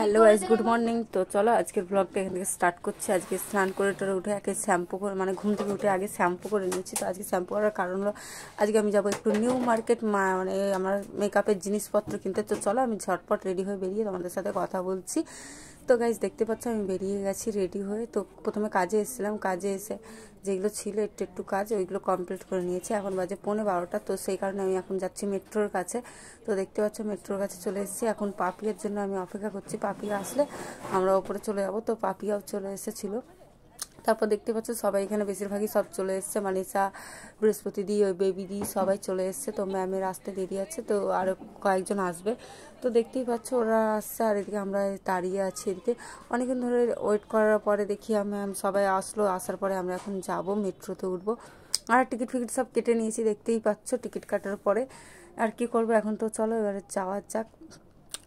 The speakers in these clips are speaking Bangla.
Hello guys, good morning. তো চলো আজকের ব্লগটা এখান থেকে স্টার্ট করছি। আজকে স্নান করে টোরে উঠে আগে শ্যাম্পু করে মানে ঘুম থেকে উঠে আগে শ্যাম্পু করে নিয়েছি। তো আজকে শ্যাম্পু করার কারণ হলো আজকে আমি যাবো একটু নিউ মার্কেট মানে আমার মেকআপের জিনিসপত্র কিনতে। তো চলো আমি ঝটপট রেডি হয়ে বেরিয়ে তোমাদের সাথে কথা বলছি। তো গাইস দেখতে পাচ্ছ আমি বেরিয়ে গেছি রেডি হয়ে। তো প্রথমে কাজে এসেছিলাম, কাজে এসে যেগুলো ছিল একটু একটু কাজ ওইগুলো কমপ্লিট করে নিয়েছি। এখন বাজে 11:15। তো সেই কারণে আমি এখন যাচ্ছি মেট্রোর কাছে। তো দেখতে পাচ্ছ মেট্রোর কাছে চলে এসেছি। এখন পাপিয়ার জন্য আমি অপেক্ষা করছি, পাপিয়া আসলে আমরা ওপরে চলে যাব। তো পাপিয়াও চলে এসেছিলো। তারপর দেখতে পাচ্ছ সবাই এখানে বেশিরভাগই সব চলে এসছে, মানিসা, বৃহস্পতি দি, ওই বেবি দি সবাই চলে এসছে। তো ম্যামের আসতে দেরি আছে, তো আরও কয়েকজন আসবে। তো দেখতেই পাচ্ছ ওরা আসছে, আর এদিকে আমরা দাঁড়িয়ে আছি। এদিকে অনেকক্ষণ ধরে ওয়েট করার পরে দেখি ম্যাম সবাই আসলো। আসার পরে আমরা এখন যাব মেট্রোতে উঠবো। আর টিকিট ফিকিট সব কেটে নিয়েছি, দেখতেই পাচ্ছ টিকিট কাটার পরে। আর কি করবো এখন, তো চলো এবারে যাওয়া যাক।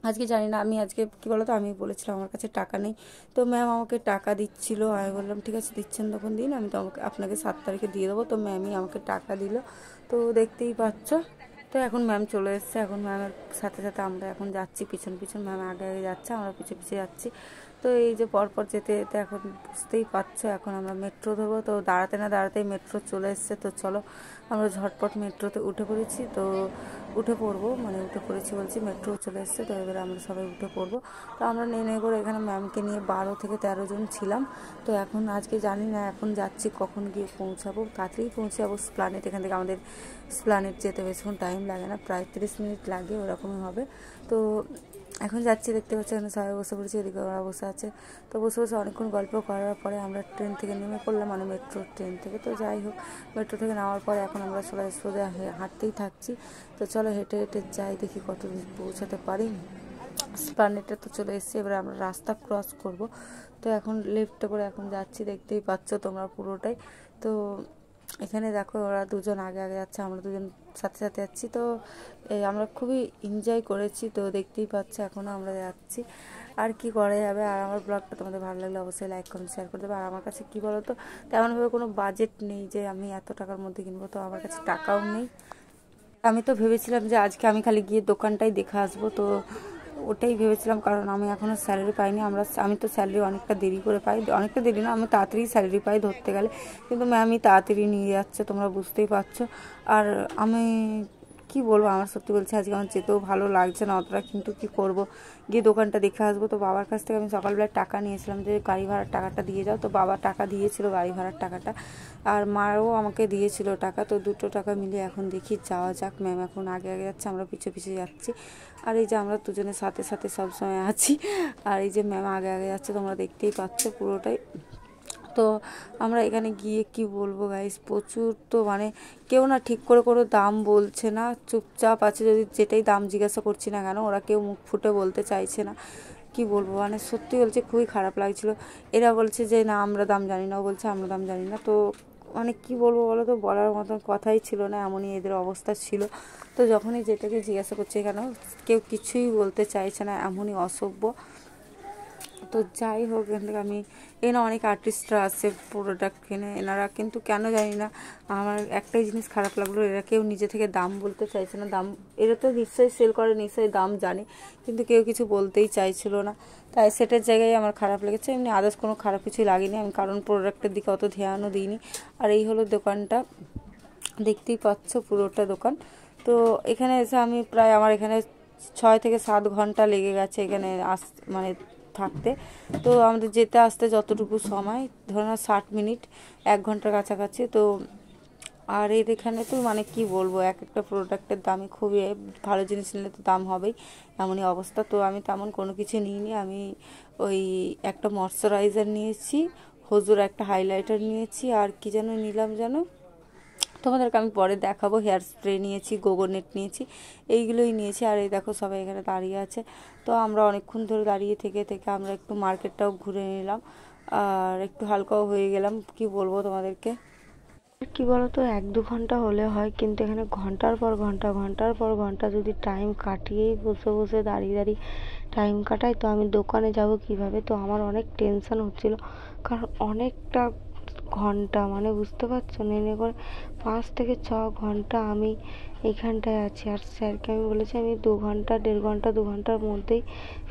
আজকে জানি না, আমি আজকে কী বলো তো, আমি বলেছিলাম আমার কাছে টাকা নেই। তো ম্যাম আমাকে টাকা দিচ্ছিল, আমি বললাম ঠিক আছে দিচ্ছেন তখন দিন, আমি তো আপনাকে 7 তারিখে দিয়ে দেবো। তো ম্যামই আমাকে টাকা দিল। তো দেখতেই পাচ্ছ। তো এখন ম্যাম চলে এসছে, এখন ম্যামের সাথে সাথে আমরা এখন যাচ্ছি পিছন পিছন। ম্যাম আগে আগে যাচ্ছে, আমরা পিছিয়ে পিছিয়ে যাচ্ছি। তো এই যে পরপর যেতে যেতে এখন বুঝতেই পারছো এখন আমরা মেট্রো ধরবো। তো দাঁড়াতে না দাঁড়াতেই মেট্রো চলে এসছে। তো চলো আমরা ঝটপট মেট্রোতে উঠে পড়েছি। তো উঠে পড়বো, মানে উঠে পড়েছি বলছি, মেট্রো চলে এসছে। তো এবারে আমরা সবাই উঠে পড়বো। তো আমরা নেমে করে এখানে ম্যামকে নিয়ে 12 থেকে 13 জন ছিলাম। তো এখন আজকে জানি না এখন যাচ্ছি কখন গিয়ে পৌঁছাবো, তাড়াতাড়ি পৌঁছে যাবো স্প্লানেট। এখান থেকে আমাদের স্প্লানেট যেতে বেশিক্ষণ টাইম লাগে না, প্রায় 30 মিনিট লাগে, ওরকমই হবে। তো এখন যাচ্ছি, দেখতে পাচ্ছি এখানে সবাই বসে পড়েছি, এদিকে ওরা বসে আছে। তো বসে বসে অনেকক্ষণ গল্প করার পরে আমরা ট্রেন থেকে নেমে পড়লাম, মানে মেট্রোর ট্রেন থেকে। তো যাই হোক, মেট্রো থেকে নামার পরে এখন আমরা সবাই সোজা হাঁটতেই থাকছি। তো চলো হেঁটে হেঁটে যাই, দেখি কতদিন পৌঁছাতে পারি। স্প্লানেটে তো চলে এসেছি, এবারে আমরা রাস্তা ক্রস করব। তো এখন লেফটে করে এখন যাচ্ছি, দেখতেই পাচ্ছ তোমরা পুরোটাই। তো এখানে দেখো ওরা দুজন আগে আগে যাচ্ছে, আমরা দুজন সাথে সাথে যাচ্ছি। তো আমরা খুবই এনজয় করেছি। তো দেখতেই পাচ্ছ এখনও আমরা যাচ্ছি, আর কি করা যাবে। আর আমার ব্লগটা তোমাদের ভালো লাগলে অবশ্যই লাইক করুন, শেয়ার করে দেবে। আর আমার কাছে কী বলো তো, তেমনভাবে কোনো বাজেট নেই যে আমি এত টাকার মধ্যে কিনবো। তো আমার কাছে টাকাও নেই। আমি তো ভেবেছিলাম যে আজকে আমি খালি গিয়ে দোকানটাই দেখে আসবো। তো ওটাই ভেবেছিলাম, কারণ আমি এখনও স্যালারি পাইনি। আমি তো স্যালারি অনেকটা দেরি করে পাই, অনেকটা দেরি না, আমি তাড়াতাড়ি স্যালারি পাই ধরতে গেলে। কিন্তু ম্যামই তাড়াতাড়ি নিয়ে যাচ্ছে, তোমরা বুঝতেই পারছো। আর আমি কি বলবো, আমার সত্যি বলছি আজকে আমার যেতেও ভালো লাগছে না অতটা, কিন্তু কি করব, গিয়ে দোকানটা দেখে আসবো। তো বাবার কাছ থেকে আমি সকালবেলায় টাকা নিয়েছিলাম যে গাড়ি ভাড়ার টাকাটা দিয়ে যাও। তো বাবা টাকা দিয়েছিল গাড়ি ভাড়ার টাকাটা, আর মাও আমাকে দিয়েছিল টাকা। তো দুটো টাকা মিলিয়ে এখন দেখি যাওয়া যাক। ম্যাম এখন আগে আগে যাচ্ছে, আমরা পিছু পিছু যাচ্ছি। আর এই যে আমরা দুজনের সাথে সাথে সবসময় আছি, আর এই যে ম্যাম আগে আগে যাচ্ছে, তোমরা দেখতেই পাচ্ছ পুরোটাই। তো আমরা এখানে গিয়ে কি বলবো গাইস, প্রচুর, তো মানে কেউ না ঠিক করে কোনো দাম বলছে না, চুপচাপ আছে। যদি যেটাই দাম জিজ্ঞাসা করছি না কেন, ওরা কেউ মুখ ফুটে বলতে চাইছে না। কি বলবো, মানে সত্যি বলছে খুবই খারাপ লাগছিল। এরা বলছে যে না আমরা দাম জানি না, ও বলছে আমরা দাম জানি না। তো মানে কি বলবো বলো তো, বলার মতন কথাই ছিল না, এমনই এদের অবস্থা ছিল। তো যখনই যেটাকে জিজ্ঞাসা করছে কেন, কেউ কিছুই বলতে চাইছে না, এমনই অসভ্য। তো যাই হোক, এখান থেকে আমি এখানে অনেক আর্টিস্টরা আছে প্রোডাক্ট কিনে, এনারা কিন্তু কেন জানি না, আমার একটাই জিনিস খারাপ লাগলো, এরা কেউ নিজে থেকে দাম বলতে চাইছে না। দাম এরা তো নিশ্চয়ই সেল করে, নিশ্চয়ই দাম জানে, কিন্তু কেউ কিছু বলতেই চাইছিল না। তাই সেটার জায়গায় আমার খারাপ লেগেছে। এমনি আদার্স কোনো খারাপ কিছুই লাগেনি, আমি কারণ প্রোডাক্টের দিকে অত ধ্যানও দিইনি। আর এই হলো দোকানটা, দেখতেই পাচ্ছ পুরোটা দোকান। তো এখানে এসে আমি প্রায়, আমার এখানে 6 থেকে 7 ঘন্টা লেগে গেছে এখানে মানে থাকতে। তো আমাদের যেতে আসতে যতটুকু সময়, ধরো না 60 মিনিট, 1 ঘন্টার কাছাকাছি। তো আর এর এখানে তো মানে কি বলবো, এক একটা প্রোডাক্টের দামই খুবই, ভালো জিনিস নিলে তো দাম হবেই, এমনই অবস্থা। তো আমি তেমন কোনো কিছু নিইনি, আমি ওই একটা ময়শ্চারাইজার নিয়েছি, হুজুর একটা হাইলাইটার নিয়েছি, আর কি যেন নিলাম যেন, তোমাদেরকে আমি পরে দেখাবো। হেয়ার স্প্রে নিয়েছি, গোগোনেট নিয়েছি, এইগুলোই নিয়েছি। আর এই দেখো সবাই এখানে দাঁড়িয়ে আছে। তো আমরা অনেকক্ষণ ধরে দাঁড়িয়ে থেকে থেকে আমরা একটু মার্কেটটাও ঘুরে নিলাম, আর একটু হালকাও হয়ে গেলাম। কি বলবো তোমাদেরকে, কি বলতো, 1-2 ঘন্টা হলে হয়, কিন্তু এখানে ঘন্টার পর ঘন্টা, ঘন্টার পর ঘন্টা যদি টাইম কাটিয়েই বসে বসে দাঁড়িয়ে দাঁড়িয়ে টাইম কাটাই, তো আমি দোকানে যাব কিভাবে। তো আমার অনেক টেনশন হচ্ছিল, কারণ অনেকটা ঘন্টা, মানে বুঝতে পারছো, নেমে করে 5 থেকে 6 ঘন্টা আমি এইখানটায় আছি। আর স্যারকে আমি বলেছি আমি 2 ঘন্টা 1.5 ঘন্টা 2 ঘন্টার মধ্যেই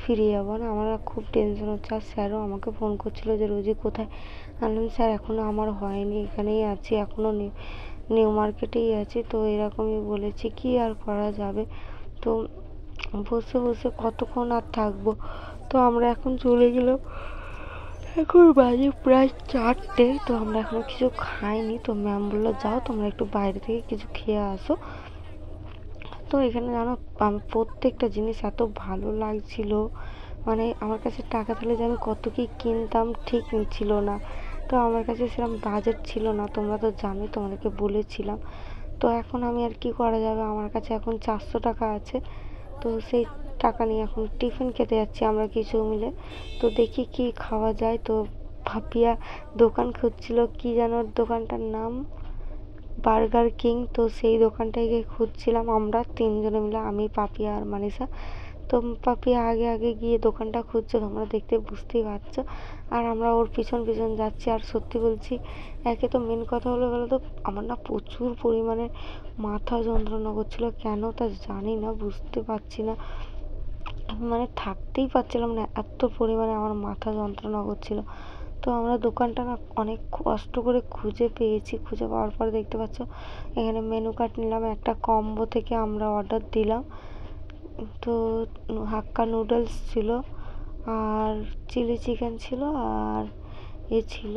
ফিরে যাবো। না আমার খুব টেনশন হচ্ছে। আর স্যারও আমাকে ফোন করছিল যে রোজি কোথায়। আনলাম স্যার এখনও আমার হয়নি, এখানেই আছি, এখনও নিউ মার্কেটেই আছি। তো এরকমই বলেছি, কি আর করা যাবে। তো বসে বসে কতক্ষণ আর থাকবো। তো আমরা এখন চলে গেলাম, এখন বাজে প্রায় 4টে। তো আমরা এখনো কিছু খাইনি। তো ম্যাম বললো যাও তোমরা একটু বাইরে থেকে কিছু খেয়ে আসো। তো এখানে জানো প্রত্যেকটা জিনিস এত ভালো লাগছিল, মানে আমার কাছে টাকা থাকলে যে আমি কত কি কিনতাম ঠিক ছিল না। তো আমার কাছে সেরকম বাজেট ছিল না, তোমরা তো জানোই, তোমাদেরকে বলেছিলাম। তো এখন আমি আর কি করা যাবে, আমার কাছে এখন 400 টাকা আছে। তো সেই টাকা নিয়ে এখন টিফিন খেতে যাচ্ছি আমরা কিছু মিলে। তো দেখি কি খাওয়া যায়। তো ভাপিয়া দোকান খুঁজছিল, কি যেন দোকানটার নাম, বার্গার কিং। তো সেই দোকানটায় গিয়ে খুঁজছিলাম আমরা 3 জনে মিলে, আমি, পাপিয়া আর মানিষা। তো পাপিয়া আগে আগে গিয়ে দোকানটা খুঁজছে, তোমরা দেখতে বুঝতেই পারছো। আর আমরা ওর পিছন পিছন যাচ্ছি। আর সত্যি বলছি, একে তো মেন কথা হলো বলো তো, আমার না প্রচুর পরিমাণে মাথা যন্ত্রণা করছিল, কেন তা জানি না, বুঝতে পারছি না, মানে থাকতেই পারছিলাম না, এত পরিমাণে আমার মাথা যন্ত্রণা করছিল। তো আমরা দোকানটা না অনেক কষ্ট করে খুঁজে পেয়েছি। খুঁজে পাওয়ার পরে দেখতে পাচ্ছ এখানে মেনু কার্ড নিলাম, একটা কম্বো থেকে আমরা অর্ডার দিলাম। তো হাক্কা নুডলস ছিল, আর চিলি চিকেন ছিল, আর ছিল।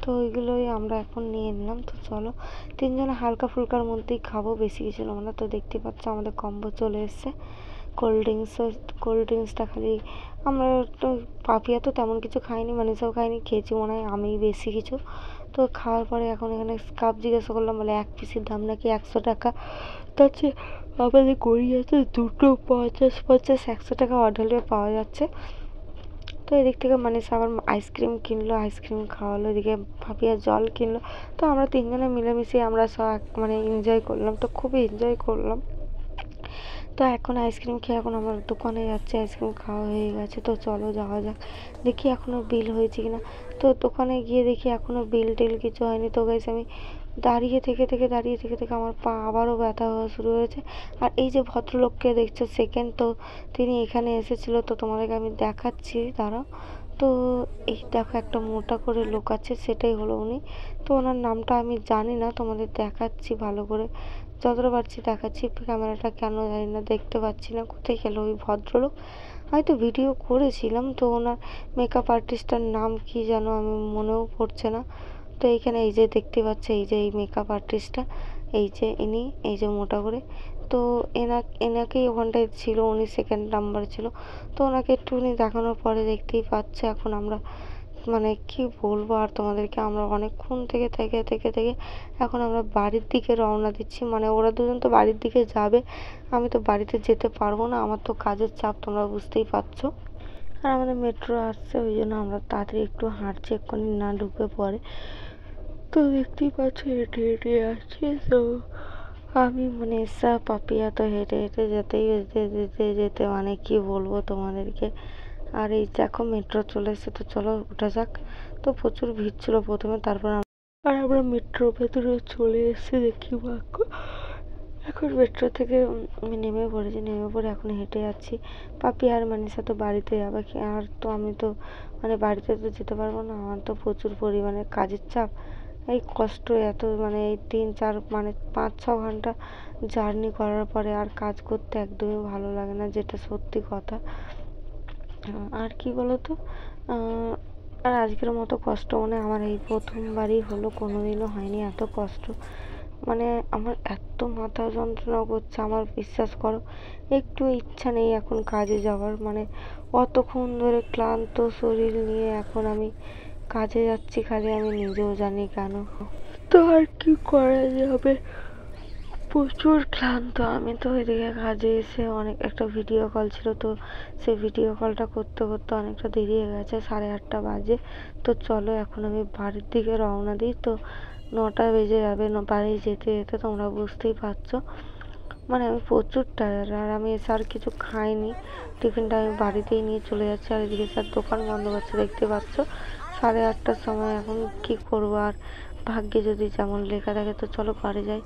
তো ওইগুলোই আমরা এখন নিয়ে নিলাম। তো চলো 3 জনে হালকা ফুলকার মধ্যেই খাবো, বেশি কিছু নেবো না। তো দেখতে পাচ্ছ আমাদের কম্বো চলে এসছে। কোল্ড ড্রিঙ্কসটা খালি আমরা তো, পাপিয়া তো তেমন কিছু খাইনি, মানিসাও খাইনি, খেয়েছি মনে হয় আমি বেশি কিছু। তো খাওয়ার পরে এখন এখানে কাপ জিজ্ঞাসা করলাম, বলে 1 পিসের দাম নাকি 100 টাকা। তো হচ্ছে আমাদের গড়িয়াতে 2টো 50 100 টাকা অর্ডার পাওয়া যাচ্ছে। তো এদিক থেকে মানিসা আবার আইসক্রিম কিনলো, আইসক্রিম খাওয়ালো, এদিকে ভাপিয়া জল কিনলো। তো আমরা 3 জনে মিলেমিশে আমরা সব মানে এনজয় করলাম, তো খুবই এনজয় করলাম। তো এখন আইসক্রিম খেয়ে এখন আমার দোকানে যাচ্ছে, আইসক্রিম খাওয়া হয়ে গেছে। তো চলো যাওয়া যাক, দেখি এখনও বিল হয়েছে কিনা। তো দোকানে গিয়ে দেখি এখনও বিল টিল কিছু হয়নি। তো গাইস আমি দাঁড়িয়ে থেকে আমার পা আবারও ব্যথা হওয়া শুরু হয়েছে। আর এই যে ভদ্রলোককে দেখছো সেকেন্ড, তো তিনি এখানে এসেছিলো, তো তোমাদেরকে আমি দেখাচ্ছি দাঁড়াও। তো এই দেখো একটা মোটা করে লোক আছে, সেটাই হলো উনি। তো ওনার নামটা আমি জানি না, তোমাদের দেখাচ্ছি ভালো করে, যতটা পারছি দেখাচ্ছি। ক্যামেরাটা কেন জানি না দেখতে পাচ্ছি না, কোথায় গেল ওই ভদ্রলোক। হয়তো ভিডিও করেছিলাম। তো ওনার মেকআপ আর্টিস্টটার নাম কি যেন আমি মনেও পড়ছে না। তো এইখানে এই যে দেখতে পাচ্ছে, এই যে এই মেকআপ আর্টিস্টটা, এই যে ইনি, এই যে মোটা করে। তো এনাকেই ওখানটায় ছিল, উনি সেকেন্ড নাম্বার ছিল। তো ওনাকে একটুখানি দেখানোর পরে দেখতেই পাচ্ছে এখন আমরা, মানে কি বলবো আর তোমাদেরকে, আমরা অনেকক্ষণ থেকে এখন আমরা বাড়ির দিকে রওনা দিচ্ছি। মানে ওরা দুজন তো বাড়ির দিকে যাবে, আমি তো বাড়িতে যেতে পারবো না, আমার তো কাজের চাপ তোমরা বুঝতেই পারছো। আর আমাদের মেট্রো আসছে, ওই জন্য আমরা তাড়াতাড়ি একটু হাঁটছি, এক্ষুনি না ঢুকে পড়ে। তো দেখতেই পাচ্ছ হেঁটে হেঁটে আসছে। তো আমি মানে পাপিয়া তো হেঁটে হেঁটে যেতে মানে কি বলবো তোমাদেরকে। আর এই দেখো মেট্রো চলে এসেছে, তো চলো ওঠা যাক। তো প্রচুর ভিড় ছিল প্রথমে, তারপর আর আমরা মেট্রোর ভেতরে চলে এসেছি, দেখি ভাগ্য। এখন মেট্রো থেকে আমি নেমে পড়েছি, নেমে পড়ে এখন হেঁটে যাচ্ছি। পাপি আর মানিসা তো বাড়িতে যাবে, আর তো আমি তো মানে বাড়িতে তো যেতে পারবো না, আমার তো প্রচুর পরিমাণে কাজের চাপ। এই কষ্ট এত, মানে এই 3-4 মানে 5-6 ঘন্টা জার্নি করার পরে আর কাজ করতে একদমই ভালো লাগে না, যেটা সত্যি কথা। আর কি বলতো, আর আজকের মতো কষ্ট মানে আমার এই প্রথমবারই হলো, কোনোদিনও হয়নি এত কষ্ট। মানে আমার এত মাথা যন্ত্রণা করছে, আমার বিশ্বাস করো একটু ইচ্ছা নেই এখন কাজে যাওয়ার। মানে অতক্ষণ ধরে ক্লান্ত শরীর নিয়ে এখন আমি কাজে যাচ্ছি, খালি আমি নিজেও জানি কেন। তো আর কি করা যাবে, প্রচুর ক্লান্ত আমি। তো ওইদিকে কাজে এসে অনেক একটা ভিডিও কল ছিল, তো সেই ভিডিও কলটা করতে করতে অনেকটা দেরি হয়ে গেছে, 8:30 বাজে। তো চলো এখন আমি বাড়ির দিকে রওনা দিই। তো 9টা বেজে যাবে, বাড়ি যেতে যেতে তোমরা বুঝতেই পারছো। মানে আমি প্রচুর টায়ার্ড, আর আমি এসে আর কিছু খাইনি, টিফিনটা আমি বাড়িতেই নিয়ে চলে যাচ্ছি। আর এদিকে স্যার দোকান বন্ধ করছে, দেখতে পাচ্ছ 8:30টার সময়। এখন কি করব আর, ভাগ্যে যদি যেমন লেখা থাকে। তো চলো ঘরে যাই।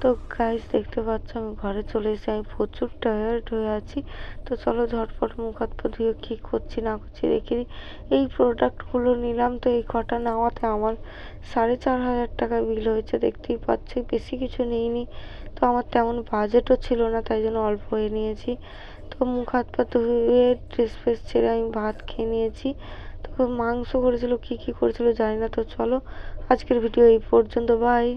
তো গাইস দেখতে পাচ্ছ আমি ঘরে চলে এসেছি, আমি প্রচুর টায়ার্ড হয়ে আছি। তো চলো ঝটপট মুখ হাত পা ধুয়ে কি করছি না করছি দেখে নিই। এই প্রোডাক্টগুলো নিলাম, তো এই কটা নেওয়াতে আমার 4,500 টাকা বিল হয়েছে, দেখতেই পাচ্ছি। বেশি কিছু নিইনি, তো আমার তেমন বাজেটও ছিল না, তাই জন্য অল্প হয়ে নিয়েছি। তো মুখ হাত পা ধুয়ে ড্রেস ফ্রেস ছেড়ে আমি ভাত খেয়ে নিয়েছি। তো মাংস করেছিল, কি কি করেছিল জানি না। তো চলো আজকের ভিডিও এই পর্যন্ত, বাই।